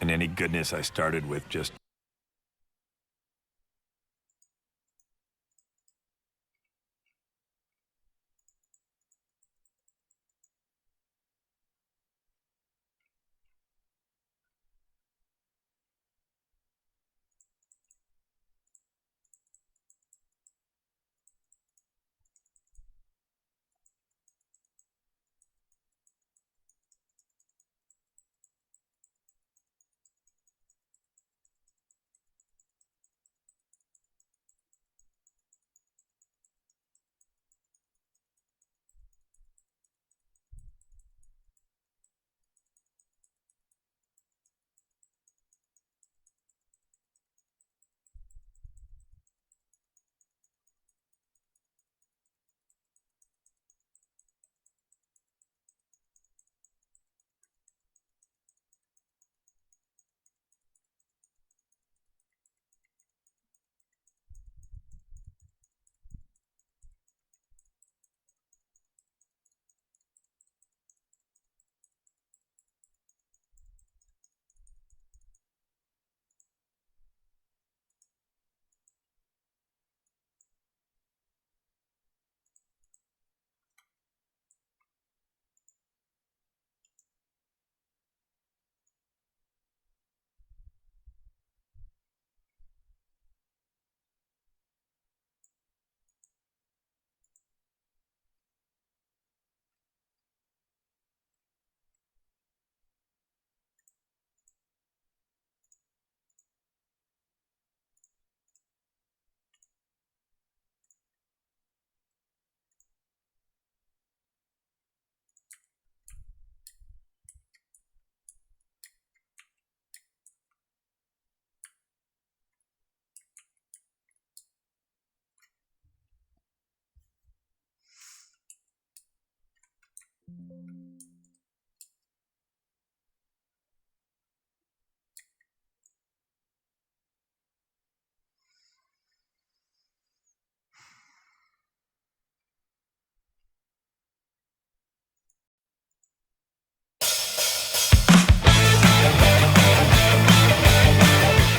And any goodness I started with just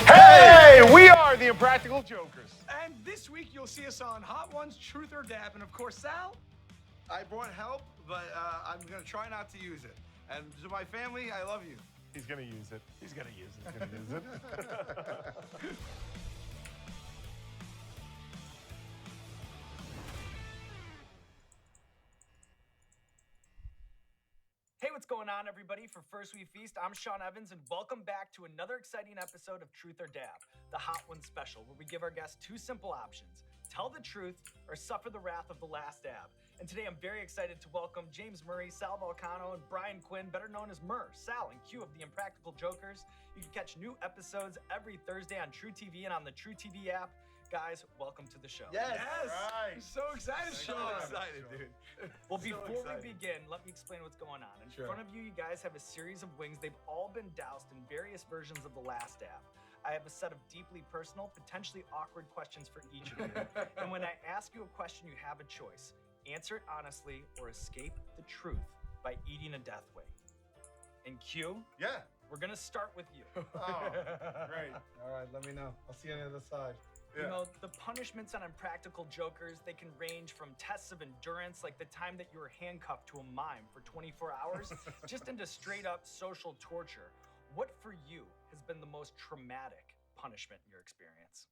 Hey, we are the Impractical Jokers. And this week you'll see us on Hot Ones, Truth or Dab, and of course, Sal. I brought help, but I'm gonna try not to use it. And to my family, I love you. He's gonna use it. He's gonna use it. He's gonna use it. Hey, what's going on, everybody? For First We Feast, I'm Sean Evans, and welcome back to another exciting episode of Truth or Dab, the Hot Ones special, where we give our guests two simple options: tell the truth or suffer the wrath of the last dab. And today I'm very excited to welcome James Murray, Sal Volcano, and Brian Quinn, better known as Murr, Sal, and Q of the Impractical Jokers. You can catch new episodes every Thursday on True TV and on the True TV app. Guys, welcome to the show. Yes. Right. I'm so excited, So Sean. excited, dude. Well, So before excited. we begin, let me explain what's going on. In Sure. front of you, you guys have a series of wings. They've all been doused in various versions of the last dab. I have a set of deeply personal, potentially awkward questions for each of you. And when I ask you a question, you have a choice. Answer it honestly or escape the truth by eating a death wing. And Q, Yeah. we're gonna start with you. Oh, great. All right, let me know. I'll see you on the other side. You Yeah. know, the punishments on Impractical Jokers, they can range from tests of endurance, like the time that you were handcuffed to a mime for 24 hours, just into straight up social torture. What for you has been the most traumatic punishment in your experience?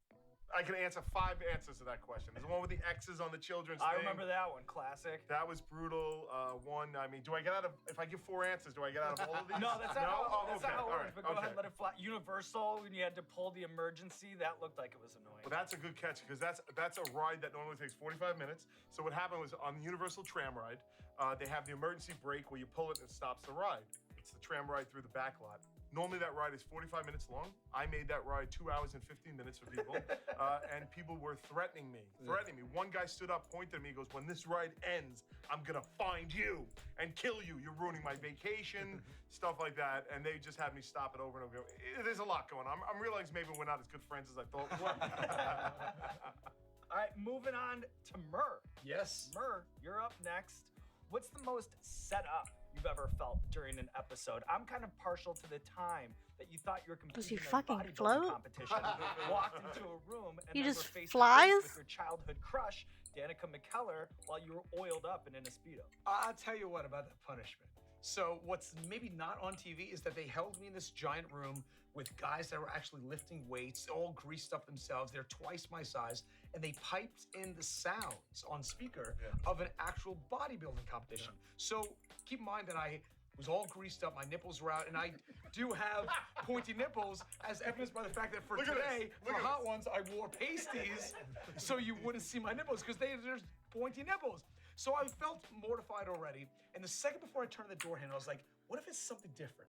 I can answer 5 answers to that question. There's the one with the X's on the children's I thing. remember that one, classic. That was brutal. One, I mean, do I get out of, if I give 4 answers, do I get out of all of these? No, that's not how, Oh, that's okay. not how it All works, right. but go Okay. ahead, let it fly. Universal, when you had to pull the emergency, that looked like it was annoying. Well, that's a good catch because that's a ride that normally takes 45 minutes. So what happened was on the Universal tram ride, they have the emergency brake where you pull it and it stops the ride. It's the tram ride through the back lot. Normally that ride is 45 minutes long. I made that ride 2 hours and 15 minutes for people, and people were threatening me. One guy stood up, pointed at me, goes, "When this ride ends, I'm gonna find you and kill you. You're ruining my vacation," stuff like that. And they just had me stop it over and over. There's a lot going on. I'm realizing maybe we're not as good friends as I thought we were. All right, moving on to Murr. Yes. Murr, you're up next. What's the most set up you've ever felt during an episode? I'm kind of partial to the time that you thought you were Does he competing in a fucking bodybuilding float? competition, walked into a room, and He then just were face to flies? face with your childhood crush, Danica McKellar, while you were oiled up and in a Speedo. I'll tell you what about that punishment. So what's maybe not on TV is that they held me in this giant room with guys that were actually lifting weights, all greased up themselves. They're twice my size, and they piped in the sounds on speaker of an actual bodybuilding competition. So keep in mind that I was all greased up, my nipples were out, and I do have pointy nipples, as evidenced by the fact that for Look at today, this. Look for at Hot this. Ones, I wore pasties so you wouldn't see my nipples, because there's pointy nipples. So I felt mortified already, and the second before I turned the door handle, I was like, what if it's something different?